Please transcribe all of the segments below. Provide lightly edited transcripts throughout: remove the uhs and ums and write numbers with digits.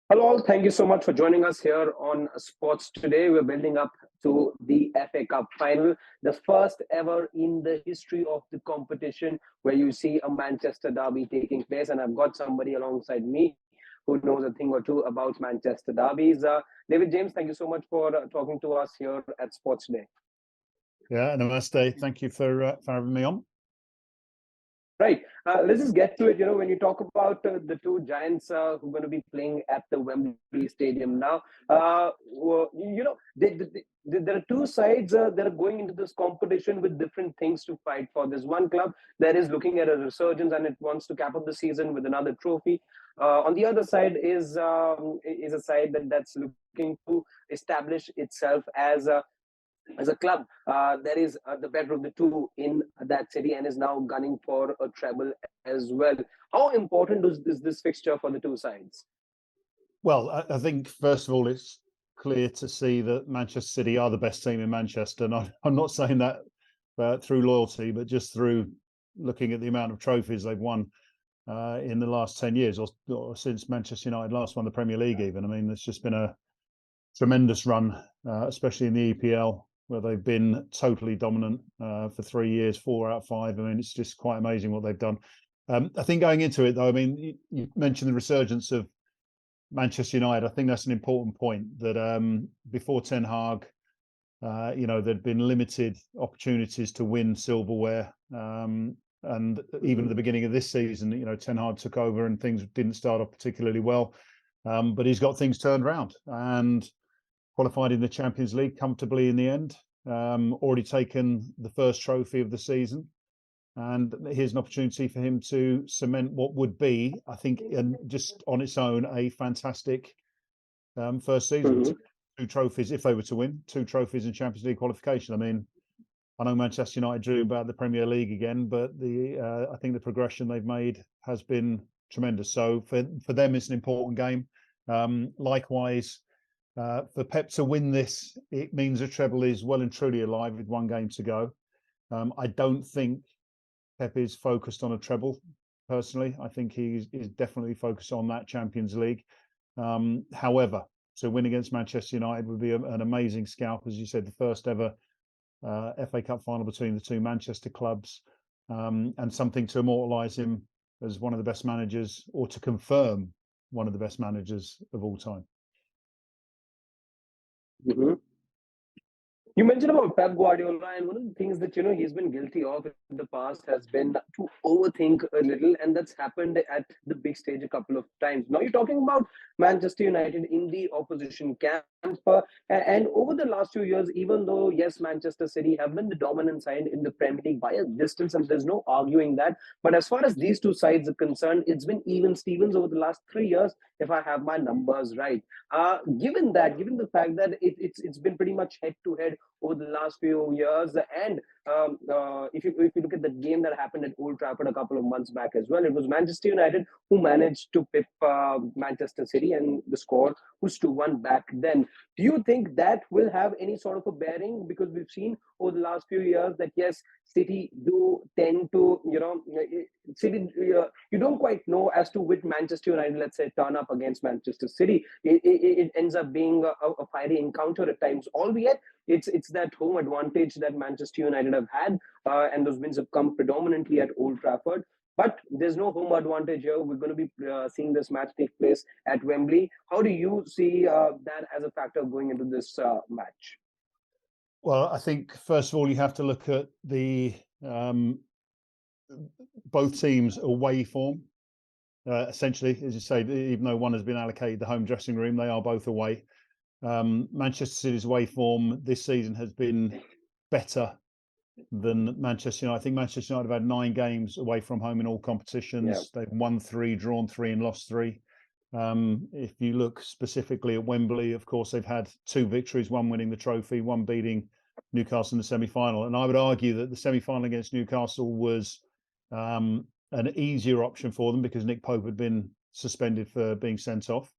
Hello, all. Thank you so much for joining us here on Sports Today. We're building up to the FA Cup final, the first ever in the history of the competition where you see a Manchester derby taking place. And I've got somebody alongside me who knows a thing or two about Manchester derbies. David James, thank you so much for talking to us here at Sports Today. Yeah, namaste. Thank you for having me on. Right. Let's just get to it. When you talk about the two giants who are going to be playing at the Wembley Stadium now, there are two sides that are going into this competition with different things to fight for. There's one club that is looking at a resurgence and it wants to cap up the season with another trophy. On the other side is a side that's looking to establish itself as a club that is the better of the two in that city and is now gunning for a treble as well. How important is this fixture for the two sides? Well, I think, first of all, it's clear to see that Manchester City are the best team in Manchester. And I'm not saying that through loyalty, but just through looking at the amount of trophies they've won in the last 10 years or since Manchester United last won the Premier League even. I mean, it's just been a tremendous run, especially in the EPL, where they've been totally dominant for 3 years, 4 out of 5. I mean, it's just quite amazing what they've done. I think going into it, though, I mean, you mentioned the resurgence of Manchester United. I think that's an important point, that before Ten Hag, there'd been limited opportunities to win silverware. And even at the beginning of this season, Ten Hag took over and things didn't start off particularly well. But he's got things turned around and qualified in the Champions League comfortably in the end. Already taken the first trophy of the season. And here's an opportunity for him to cement what would be, I think, just on its own, a fantastic first season. Mm-hmm. Two trophies, if they were to win, 2 trophies in Champions League qualification. I mean, I know Manchester United drew about the Premier League again, but I think the progression they've made has been tremendous. So for them, it's an important game. Likewise, for Pep to win this, it means a treble is well and truly alive with 1 game to go. I don't think Pep is focused on a treble, personally. I think he's definitely focused on that Champions League. However, to win against Manchester United would be an amazing scalp, as you said, the first ever FA Cup final between the two Manchester clubs, and something to immortalise him as one of the best managers, or to confirm one of the best managers of all time. Mm-hmm. You mentioned about Pep Guardiola, and one of the things that he's been guilty of in the past has been to overthink a little, and that's happened at the big stage a couple of times. Now you're talking about Manchester United in the opposition camp, and over the last few years, even though yes, Manchester City have been the dominant side in the Premier League by a distance, and there's no arguing that. But as far as these two sides are concerned, it's been even Stevens over the last 3 years, if I have my numbers right. Given the fact that it's been pretty much head to head over the last few years, and if you look at the game that happened at Old Trafford a couple of months back as well, it was Manchester United who managed to pip Manchester City, and the score was 2-1 back then. Do you think that will have any sort of a bearing? Because we've seen over the last few years that yes, City do tend to, City, you don't quite know as to which Manchester United, let's say, turn up against Manchester City. It ends up being a fiery encounter at times, albeit it's that home advantage that Manchester United have had, and those wins have come predominantly at Old Trafford. But there's no home advantage here. We're going to be seeing this match take place at Wembley. How do you see that as a factor going into this match? Well, I think first of all you have to look at the both teams' away form. Essentially, as you say, even though one has been allocated the home dressing room, they are both away. Manchester City's away form this season has been better than Manchester United. I think Manchester United have had 9 games away from home in all competitions. Yeah. They've won 3, drawn 3, and lost 3. If you look specifically at Wembley, of course, they've had 2 victories, 1 winning the trophy, 1 beating Newcastle in the semi-final. And I would argue that the semi-final against Newcastle was an easier option for them because Nick Pope had been suspended for being sent off.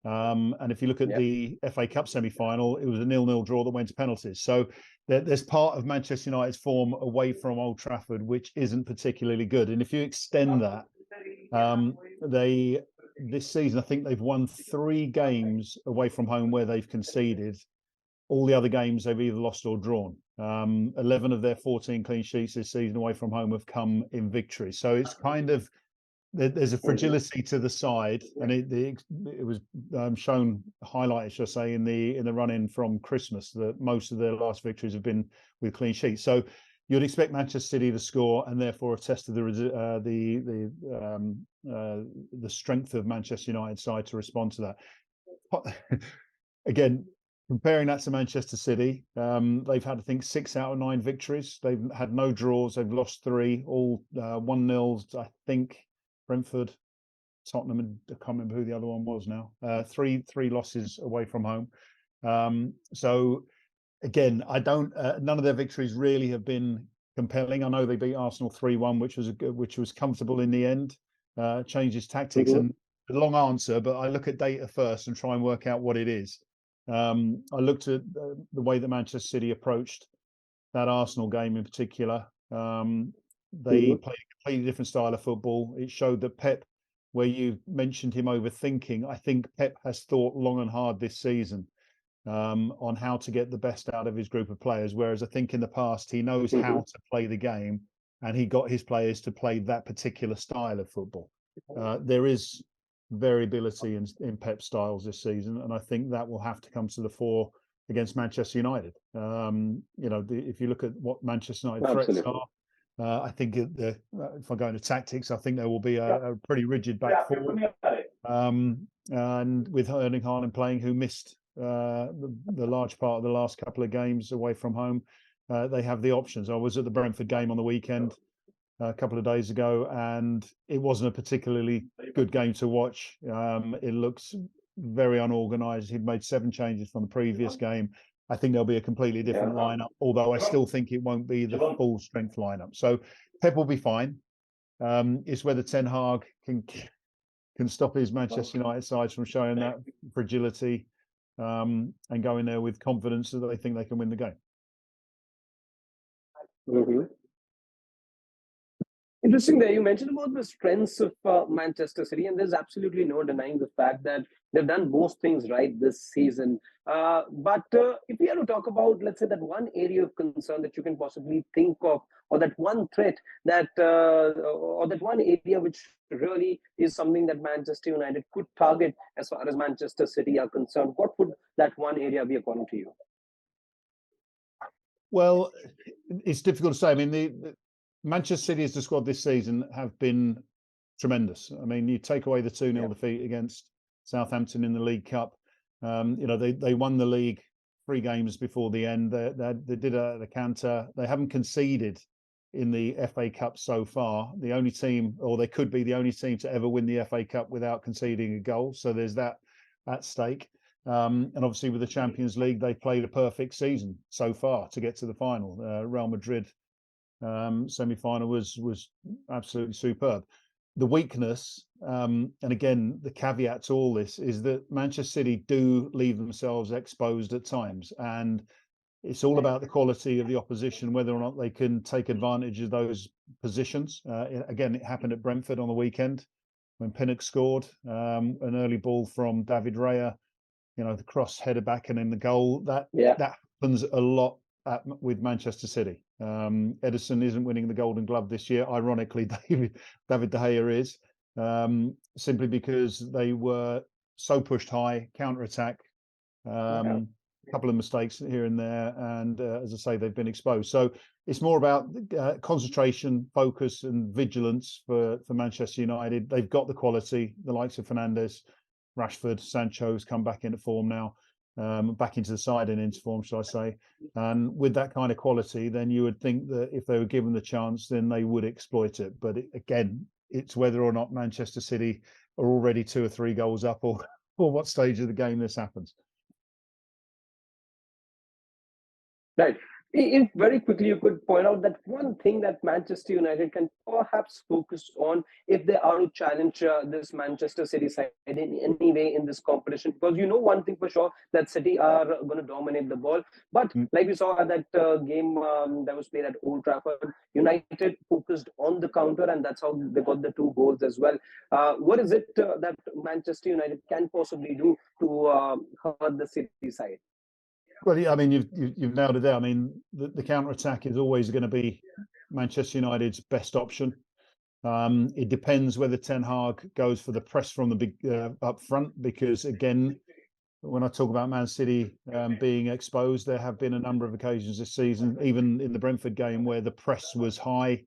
And if you look at the FA Cup semi-final, it was a 0-0 draw that went to penalties. So there's part of Manchester United's form away from Old Trafford which isn't particularly good. And if you extend that, they this season, I think they've won 3 games away from home where they've conceded. All the other games they've either lost or drawn. 11 of their 14 clean sheets this season away from home have come in victory. So it's kind of, there's a fragility to the side, and it was shown, highlighted, should I say, in the run-in from Christmas, that most of their last victories have been with clean sheets. So you'd expect Manchester City to score, and therefore a test of the strength of Manchester United side to respond to that. Again, comparing that to Manchester City, they've had, I think, 6 out of 9 victories. They've had no draws. They've lost 3, all 1-0. I think Brentford, Tottenham, and I can't remember who the other one was now. 3 losses away from home. So again, I don't. None of their victories really have been compelling. I know they beat Arsenal 3-1, which was comfortable in the end. Changes tactics, and a long answer, but I look at data first and try and work out what it is. I looked at the way that Manchester City approached that Arsenal game in particular. They played a completely different style of football. It showed that Pep, where you mentioned him overthinking, I think Pep has thought long and hard this season on how to get the best out of his group of players. Whereas I think in the past, he knows how to play the game, and he got his players to play that particular style of football. There is variability in Pep styles this season, and I think that will have to come to the fore against Manchester United. If you look at what Manchester United threats are, I think if I go into tactics, I think there will be a pretty rigid back four. And with Erling Haaland playing, who missed the large part of the last couple of games away from home, they have the options. I was at the Brentford game on the weekend a couple of days ago, and it wasn't a particularly good game to watch. It looks very unorganised. He'd made 7 changes from the previous game. I think there'll be a completely different lineup, although I still think it won't be the full strength lineup. So Pep will be fine. It's whether Ten Hag can stop his Manchester United sides from showing that fragility and go in there with confidence that they think they can win the game. Interesting there. You mentioned about the strengths of Manchester City, and there's absolutely no denying the fact that they've done most things right this season. But if we are to talk about, let's say, that one area of concern that you can possibly think of, or that one threat that, or that one area which really is something that Manchester United could target as far as Manchester City are concerned, what would that one area be according to you? Well, it's difficult to say. I mean, the Manchester City as the squad this season have been tremendous. I mean, you take away the 2-0 defeat against Southampton in the League Cup. They won the league 3 games before the end. They did a canter. They haven't conceded in the FA Cup so far. The only team, or they could be the only team to ever win the FA Cup without conceding a goal. So there's that at stake. And obviously with the Champions League, they played a perfect season so far to get to the final. Real Madrid semi-final was absolutely superb. The weakness, and again, the caveat to all this, is that Manchester City do leave themselves exposed at times, and it's all about the quality of the opposition, whether or not they can take advantage of those positions. Again, it happened at Brentford on the weekend when Pinnock scored an early ball from David Raya. The cross headed back and in the goal. That happens a lot with Manchester City. Edison isn't winning the Golden Glove this year. Ironically, David De Gea is, simply because they were so pushed high, counter-attack, a couple of mistakes here and there, and as I say, they've been exposed. So it's more about concentration, focus, and vigilance for Manchester United. They've got the quality, the likes of Fernandes, Rashford, Sancho's come back into form now, back into the side and into form, shall I say. And with that kind of quality, then you would think that if they were given the chance, then they would exploit it. But again, it's whether or not Manchester City are already 2 or 3 goals up, or what stage of the game this happens. Right. If very quickly you could point out that one thing that Manchester United can perhaps focus on if they are to challenge this Manchester City side in any way in this competition, because you know one thing for sure that City are going to dominate the ball. But Mm. like we saw at that game that was played at Old Trafford, United focused on the counter, and that's how they got the two goals as well. What is it that Manchester United can possibly do to hurt the City side? Well, yeah, I mean, you've nailed it there. I mean, the counter attack is always going to be Manchester United's best option. It depends whether Ten Hag goes for the press from the big up front, because again, when I talk about Man City being exposed, there have been a number of occasions this season, even in the Brentford game, where the press was high,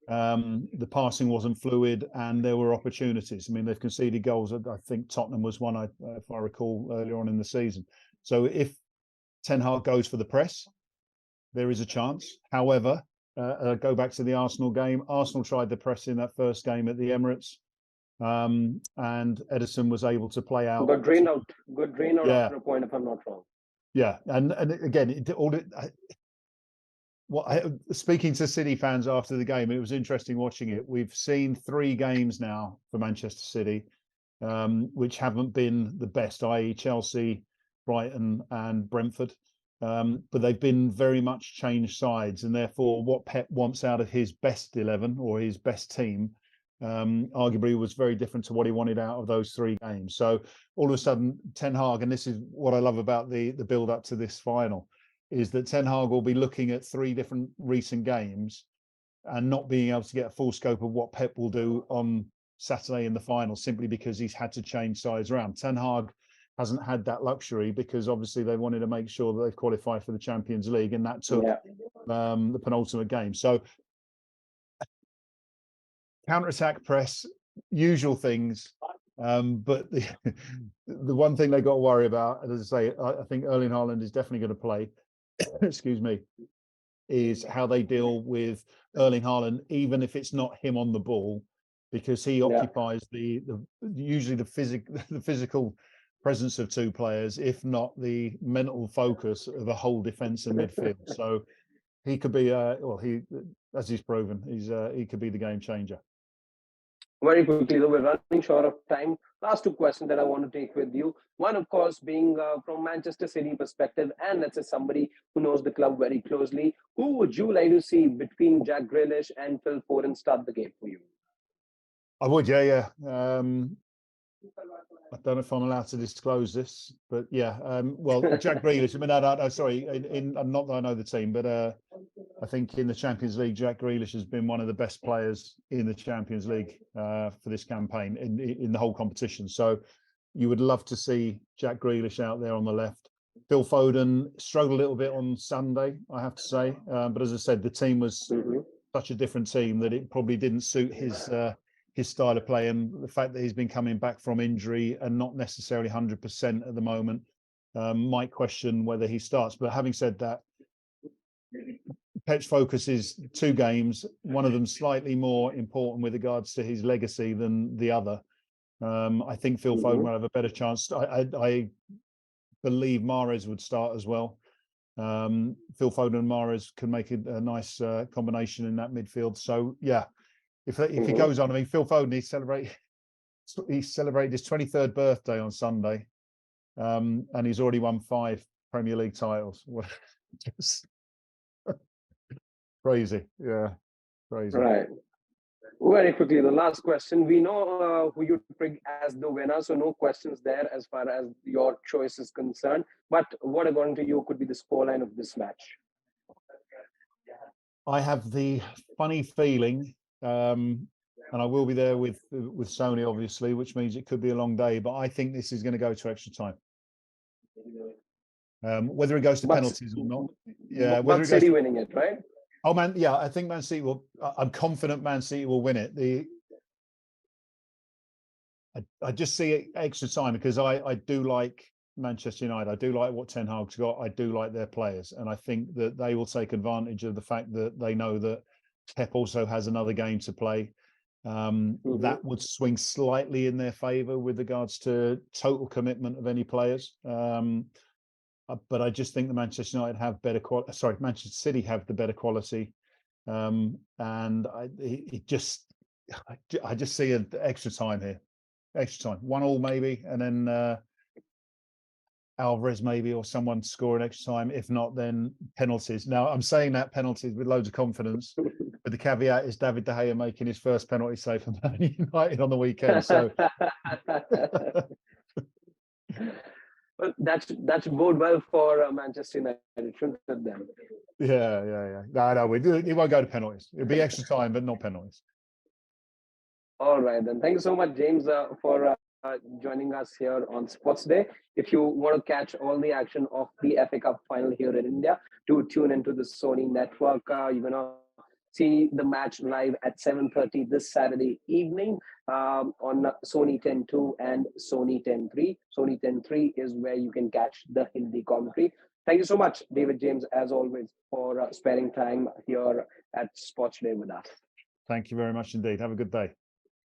the passing wasn't fluid, and there were opportunities. I mean, they've conceded goals. I think Tottenham was one, if I recall, earlier on in the season. So if Ten Hag goes for the press, there is a chance. However, go back to the Arsenal game. Arsenal tried the press in that first game at the Emirates, and Edison was able to play out. Got drained out. Got drained out Yeah, after a point, if I'm not wrong. yeah, and again, speaking to City fans after the game, it was interesting watching it. We've seen 3 games now for Manchester City, which haven't been the best, i.e., Chelsea, Brighton, and Brentford. But they've been very much changed sides, and therefore what Pep wants out of his best 11 or his best team, arguably was very different to what he wanted out of those 3 games. So all of a sudden, Ten Hag, and this is what I love about the build up to this final, is that Ten Hag will be looking at 3 different recent games and not being able to get a full scope of what Pep will do on Saturday in the final, simply because he's had to change sides around. Ten Hag hasn't had that luxury, because obviously they wanted to make sure that they've qualified for the Champions League, and that took the penultimate game. So counter-attack, press, usual things. But the one thing they got to worry about, as I say, I think Erling Haaland is definitely going to play. Excuse me. Is how they deal with Erling Haaland, even if it's not him on the ball, because he occupies the usually the physical presence of 2 players, if not the mental focus of a whole defence and midfield. So he could be, he, as he's proven, he could be the game changer. Very quickly, though, we're running short of time. Last 2 questions that I want to take with you. One, of course, being from Manchester City perspective, and let's say somebody who knows the club very closely. Who would you like to see between Jack Grealish and Phil Foden start the game for you? I would, yeah. I don't know if I'm allowed to disclose this, but yeah. Well, Jack Grealish. I mean, no, sorry. Not that I know the team, but I think in the Champions League, Jack Grealish has been one of the best players in the Champions League for this campaign in the whole competition. So you would love to see Jack Grealish out there on the left. Phil Foden struggled a little bit on Sunday, I have to say. But as I said, the team was such a different team that it probably didn't suit his style of play, and the fact that he's been coming back from injury and not necessarily 100% at the moment might question whether he starts. But having said that, Pep's focus is 2 games, one of them slightly more important with regards to his legacy than the other. I think Phil Foden will have a better chance. I believe Mahrez would start as well. Phil Foden and Mahrez can make a nice combination in that midfield. So yeah, if he goes on, I mean, Phil Foden, he celebrated his 23rd birthday on Sunday, and he's already won 5 Premier League titles. Just crazy, yeah, crazy. Right. Very quickly, the last question. We know who you pick as the winner, so no questions there as far as your choice is concerned. But what, according to you, could be the scoreline of this match? I have the funny feeling, and I will be there with Sony, obviously, which means it could be a long day. But I think this is going to go to extra time. Whether it goes to penalties or not, yeah. Whether But City winning it, right? Oh man, yeah, I think Man City will. I'm confident Man City will win it. I just see it extra time, because I do like Manchester United. I do like what Ten Hag's got. I do like their players, and I think that they will take advantage of the fact that they know that Pep also has another game to play. That would swing slightly in their favour with regards to total commitment of any players. but I just think the Manchester United have better quality. Sorry, Manchester City have the better quality, and I just see an extra time here, extra time, 1-1 maybe, and then Alvarez maybe or someone score an extra time. If not, then penalties. Now I'm saying that penalties with loads of confidence, but the caveat is David De Gea making his first penalty save for Man United on the weekend. So. Well, that should bode well for Manchester United, shouldn't it then? Yeah. No, it won't go to penalties. It'll be extra time, but not penalties. All right, then. Thank you so much, James, for joining us here on Sports Day. If you want to catch all the action of the FA Cup final here in India, do tune into the Sony network. You're going to see the match live at 7:30 this Saturday evening on Sony 10.2 and Sony 10.3. Sony 10.3 is where you can catch the Hindi commentary. Thank you so much, David James, as always, for sparing time here at Sports Day with us. Thank you very much indeed. Have a good day.